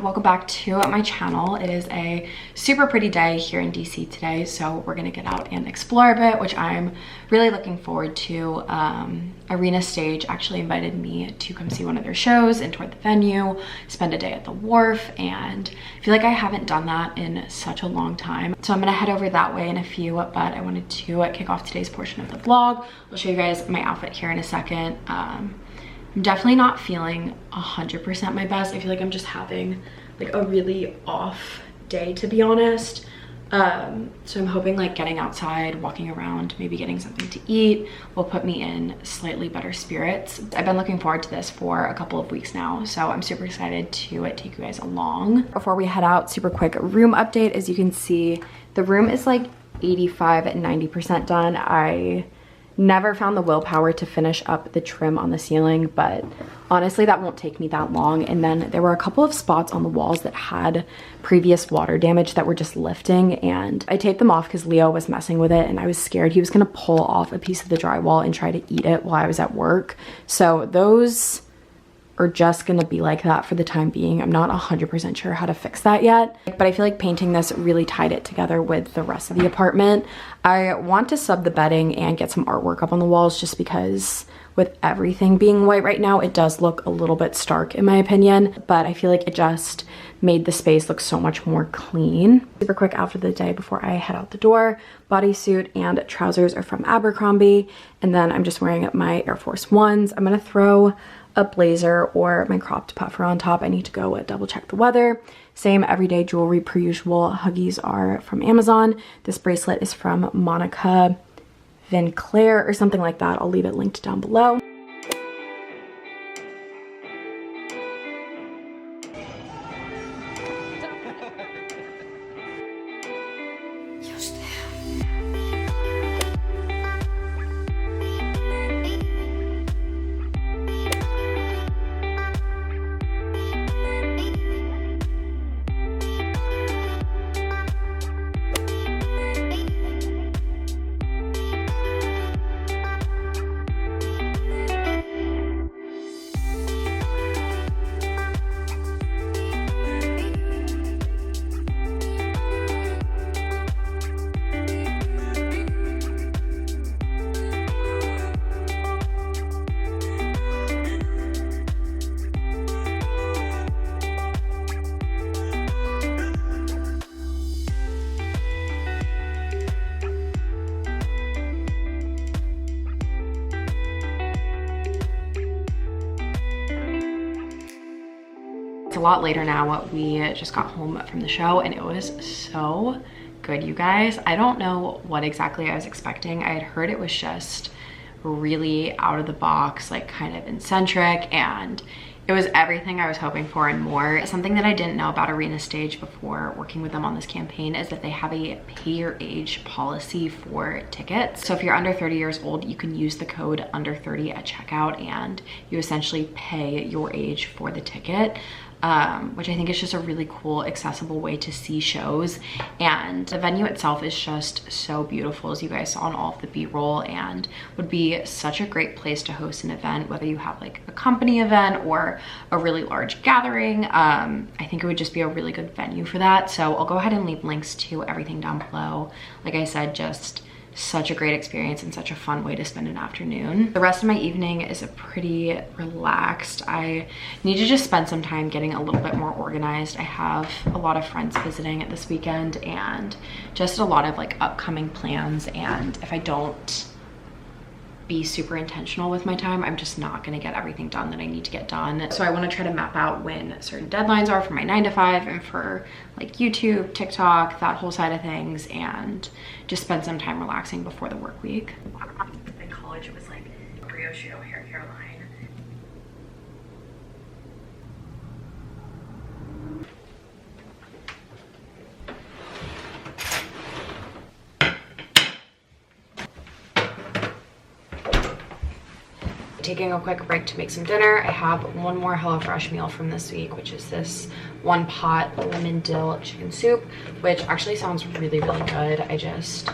Welcome back to my channel. It is a super pretty day here in DC today, so we're gonna get out and explore a bit, which I'm really looking forward to. Arena Stage actually invited me to come see one of their shows and tour the venue, spend a day at the wharf, and I feel like I haven't done that in such a long time. So I'm gonna head over that way in a few, but I wanted to kick off today's portion of the vlog. I'll show you guys my outfit here in a second. I'm definitely not feeling 100% my best. I feel like I'm just having like a really off day, to be honest. So I'm hoping like getting outside, walking around, maybe getting something to eat will put me in slightly better spirits. I've been looking forward to this for a couple of weeks now, so I'm super excited to take you guys along. Before we head out, super quick room update. As you can see, the room is like 85 and 90% done. I never found the willpower to finish up the trim on the ceiling, but honestly that won't take me that long. And then there were a couple of spots on the walls that had previous water damage that were just lifting, and I taped them off because Leo was messing with it and I was scared he was gonna pull off a piece of the drywall and try to eat it while I was at work. So those are just gonna be like that for the time being. I'm not 100% sure how to fix that yet, but I feel like painting this really tied it together with the rest of the apartment. I want to sub the bedding and get some artwork up on the walls, just because with everything being white right now, it does look a little bit stark in my opinion, but I feel like it just made the space look so much more clean. Super quick outfit of the day before I head out the door. Bodysuit and trousers are from Abercrombie, and then I'm just wearing my Air Force Ones. I'm gonna throw a blazer or my cropped puffer on top. I need to go double check the weather. Same everyday jewelry per usual. Huggies are from Amazon. This bracelet is from Monica Vinclair or something like that. I'll leave it linked down below. It's a lot later now. We just got home from the show and it was so good, you guys. I don't know what exactly I was expecting. I had heard it was just really out of the box, like kind of eccentric, and it was everything I was hoping for and more. Something that I didn't know about Arena Stage before working with them on this campaign is that they have a pay your age policy for tickets. So if you're under 30 years old, you can use the code under 30 at checkout and you essentially pay your age for the ticket. Which I think is just a really cool, accessible way to see shows. And the venue itself is just so beautiful, as you guys saw in all of the B-roll, and would be such a great place to host an event, whether you have like a company event or a really large gathering. I think it would just be a really good venue for that. So I'll go ahead and leave links to everything down below. Like I said, just such a great experience and such a fun way to spend an afternoon. The rest of my evening is pretty relaxed. I need to just spend some time getting a little bit more organized. I have a lot of friends visiting this weekend and just a lot of like upcoming plans, and if I don't be super intentional with my time, I'm just not gonna get everything done that I need to get done. So I wanna try to map out when certain deadlines are for my 9 to 5 and for like YouTube, TikTok, that whole side of things, and just spend some time relaxing before the work week. In college, it was like brioche hairline. Taking a quick break to make some dinner. I have one more HelloFresh meal from this week, which is this one pot lemon dill chicken soup, which actually sounds really, really good. I just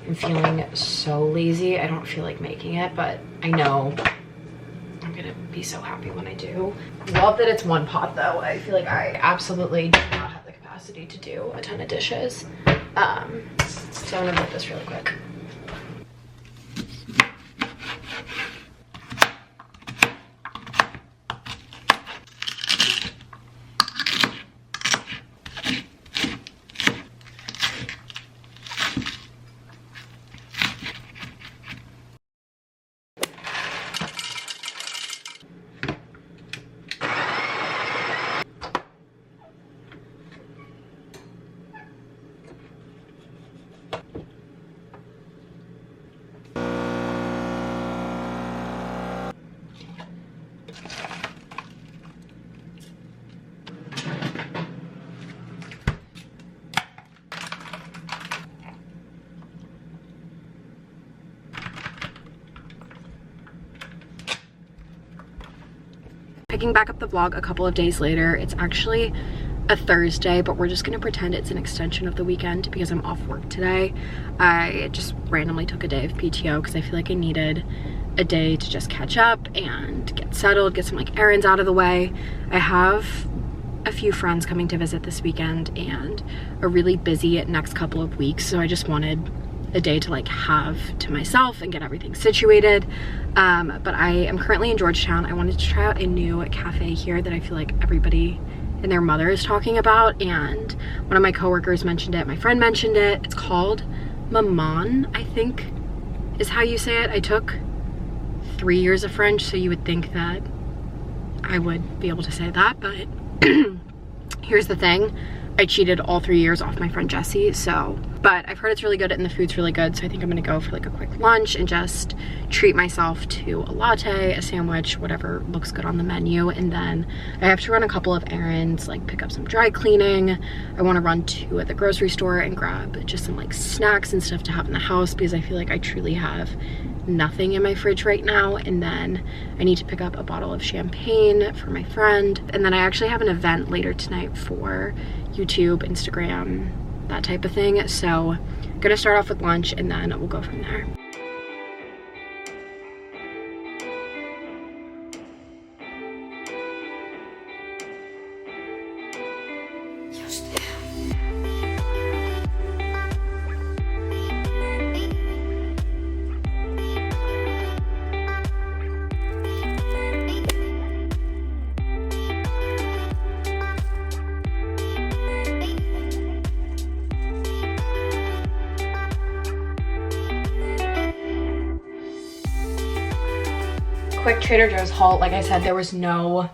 am feeling so lazy. I don't feel like making it, but I know I'm gonna be so happy when I do. Love that it's one pot though. I feel like I absolutely do not have the capacity to do a ton of dishes. So I'm gonna move this really quick. Picking back up the vlog a couple of days later. It's actually a Thursday, but we're just gonna pretend it's an extension of the weekend because I'm off work today. I just randomly took a day of PTO because I feel like I needed a day to just catch up and get settled, get some like errands out of the way. I have a few friends coming to visit this weekend and a really busy next couple of weeks, so I just wanted a day to like have to myself and get everything situated. But I am currently in Georgetown. I wanted to try out a new cafe here that I feel like everybody and their mother is talking about, and one of my coworkers mentioned it, my friend mentioned it. It's called Maman, I think is how you say it. I took 3 years of French, so you would think that I would be able to say that, but here's the thing. I cheated all 3 years off my friend Jessie, but I've heard it's really good and the food's really good, so I think I'm gonna go for like a quick lunch and just treat myself to a latte, a sandwich, whatever looks good on the menu. And then I have to run a couple of errands, like pick up some dry cleaning. I want to run to the grocery store and grab just some like snacks and stuff to have in the house because I feel like I truly have nothing in my fridge right now. And then I need to pick up a bottle of champagne for my friend, and then I actually have an event later tonight for YouTube, Instagram, that type of thing. So I'm gonna start off with lunch and then we'll go from there. Quick Trader Joe's haul. Like I said, there was no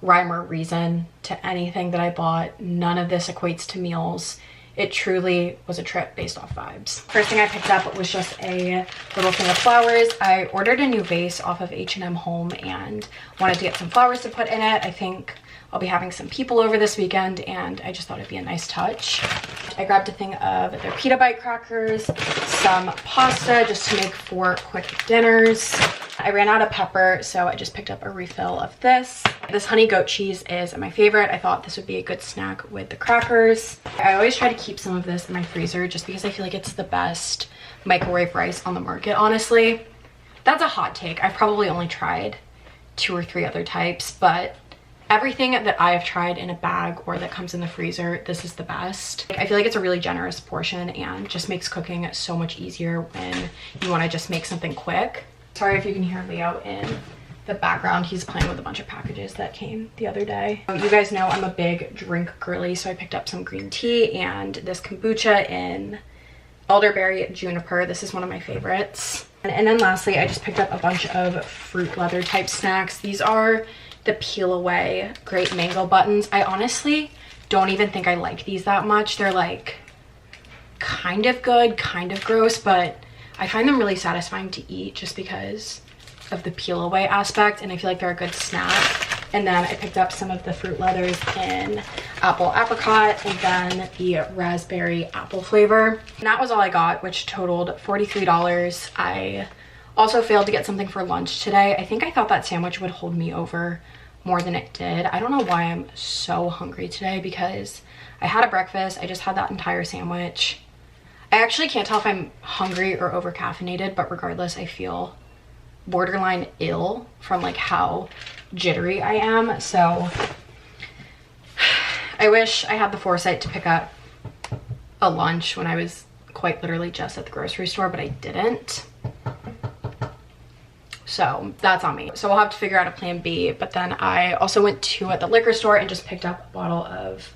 rhyme or reason to anything that I bought. None of this equates to meals. It truly was a trip based off vibes. First thing I picked up was just a little thing of flowers. I ordered a new vase off of H&M Home and wanted to get some flowers to put in it. I think I'll be having some people over this weekend and I just thought it'd be a nice touch. I grabbed a thing of their pita bite crackers, some pasta just to make for quick dinners. I ran out of pepper, so I just picked up a refill of this. This honey goat cheese is my favorite. I thought this would be a good snack with the crackers. I always try to keep some of this in my freezer just because I feel like it's the best microwave rice on the market, honestly. That's a hot take. I've probably only tried 2 or 3 other types, but everything that I have tried in a bag or that comes in the freezer, this is the best. I feel like it's a really generous portion and just makes cooking so much easier when you want to just make something quick. Sorry if you can hear Leo in the background. He's playing with a bunch of packages that came the other day. You guys know I'm a big drink girly, so I picked up some green tea and this kombucha in elderberry juniper. This is one of my favorites. And then lastly, I just picked up a bunch of fruit leather type snacks. These are the peel away grape mango buttons. I honestly don't even think I like these that much. They're like kind of good, kind of gross, but I find them really satisfying to eat just because of the peel away aspect, and I feel like they're a good snack. And then I picked up some of the fruit leathers in apple apricot and then the raspberry apple flavor. And that was all I got, which totaled $43. I also failed to get something for lunch today. I think I thought that sandwich would hold me over more than it did. I don't know why I'm so hungry today because I had a breakfast. I just had that entire sandwich. I actually can't tell if I'm hungry or over caffeinated, but regardless, I feel borderline ill from like how jittery I am. So I wish I had the foresight to pick up a lunch when I was quite literally just at the grocery store, but I didn't. So that's on me. So we'll have to figure out a plan B. But then I also went to the liquor store and just picked up a bottle of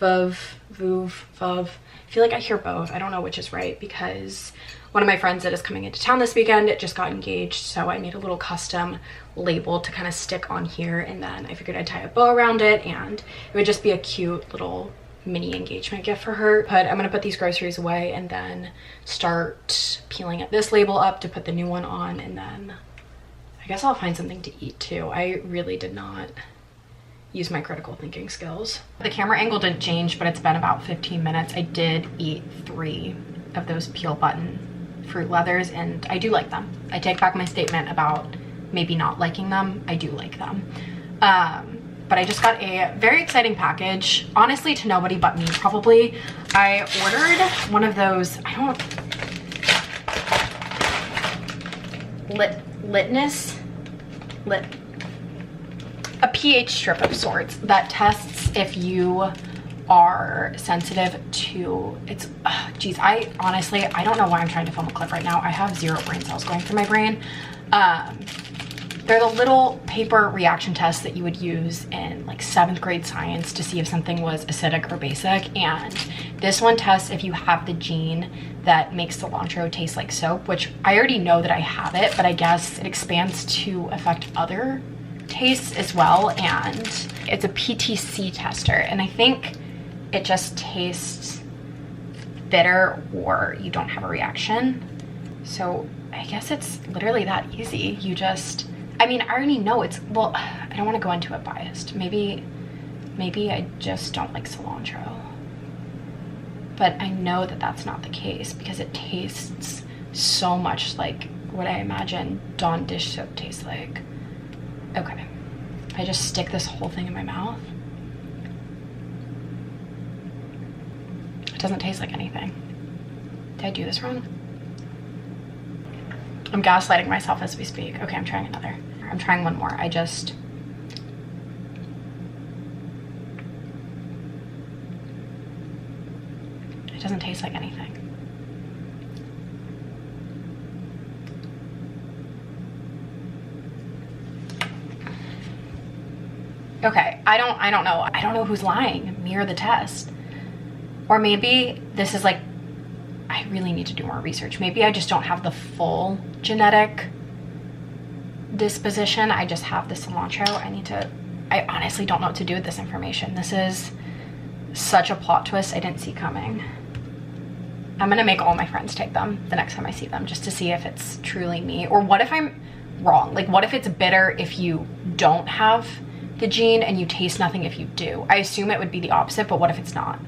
Veuve. I feel like I hear both. I don't know which is right, because one of my friends that is coming into town this weekend just got engaged, so I made a little custom label to kind of stick on here, and then I figured I'd tie a bow around it and it would just be a cute little mini engagement gift for her. But I'm gonna put these groceries away and then start peeling this label up to put the new one on, and then I guess I'll find something to eat too. I really did not use my critical thinking skills. The camera angle didn't change, but it's been about 15 minutes. I did eat 3 of those peel button fruit leathers, and I do like them. I take back my statement about maybe not liking them. I do like them. But I just got a very exciting package, honestly to nobody but me probably. I ordered one of those, a pH strip of sorts that tests if you are sensitive to geez, I honestly don't know why I'm trying to film a clip right now. I have 0 brain cells going through my brain. They're the little paper reaction tests that you would use in like 7th grade science to see if something was acidic or basic, and this one tests if you have the gene that makes cilantro taste like soap, which I already know that I have it, but I guess it expands to affect other tastes as well. And it's a PTC tester, and I think it just tastes bitter or you don't have a reaction. So I guess it's literally that easy. You just, I mean, I already know it's, well, I don't want to go into it biased. Maybe I just don't like cilantro. But I know that that's not the case because it tastes so much like what I imagine Dawn dish soap tastes like. Okay, I just stick this whole thing in my mouth. It doesn't taste like anything. Did I do this wrong? I'm gaslighting myself as we speak. Okay, I'm trying another. I'm trying one more. It doesn't taste like anything. Okay, I don't know. I don't know who's lying, me or the test. Or maybe this is like, I really need to do more research. Maybe I just don't have the full genetic disposition. I just have the cilantro. I honestly don't know what to do with this information. This is such a plot twist I didn't see coming. I'm gonna make all my friends take them the next time I see them, just to see if it's truly me. Or what if I'm wrong? Like, what if it's bitter if you don't have the gene and you taste nothing if you do? I assume it would be the opposite, but what if it's not?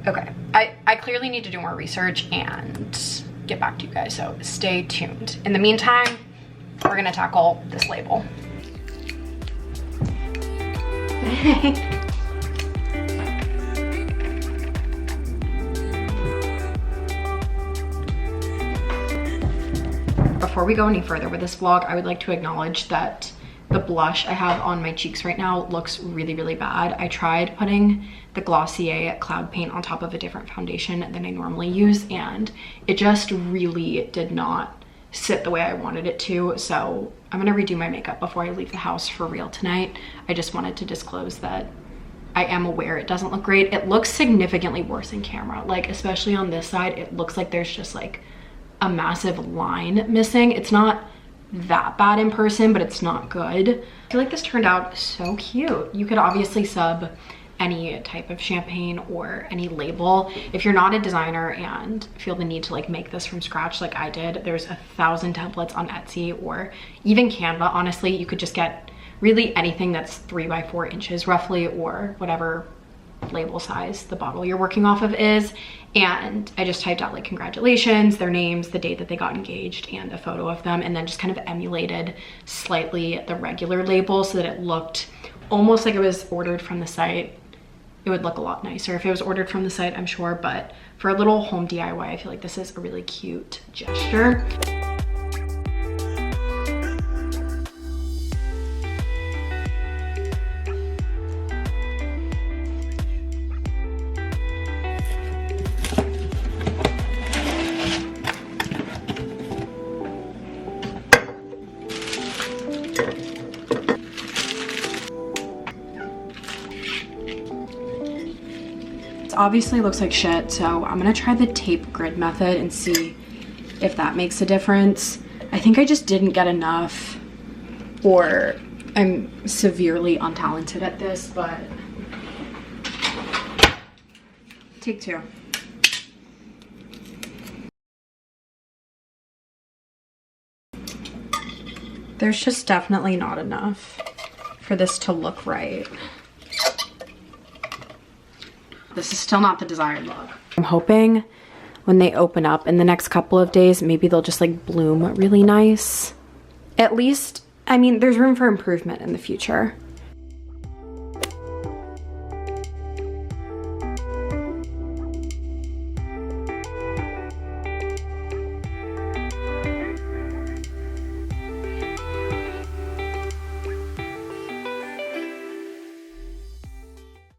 Okay, I clearly need to do more research and get back to you guys, so stay tuned. In the meantime, we're gonna tackle this label. Before we go any further with this vlog, I would like to acknowledge that the blush I have on my cheeks right now looks really, really bad. I tried putting the Glossier Cloud Paint on top of a different foundation than I normally use, and it just really did not sit the way I wanted it to. So I'm gonna redo my makeup before I leave the house for real tonight. I just wanted to disclose that I am aware it doesn't look great. It looks significantly worse in camera. Like, especially on this side, it looks like there's just like a massive line missing. It's not that bad in person, but it's not good. I feel like this turned out so cute. You could obviously sub any type of champagne or any label. If you're not a designer and feel the need to like make this from scratch like I did, there's 1,000 templates on Etsy or even Canva. Honestly, you could just get really anything that's 3 by 4 inches roughly, or whatever label size the bottle you're working off of is. And I just typed out like congratulations, their names, the date that they got engaged, and a photo of them, and then just kind of emulated slightly the regular label so that it looked almost like it was ordered from the site. It would look a lot nicer if it was ordered from the site, I'm sure, but for a little home DIY, I feel like this is a really cute gesture. obviously looks like shit, so I'm gonna try the tape grid method and see if that makes a difference. I think I just didn't get enough, or I'm severely untalented at this, but take two. There's just definitely not enough for this to look right. This is still not the desired look. I'm hoping when they open up in the next couple of days, maybe they'll just like bloom really nice. At least, I mean, there's room for improvement in the future.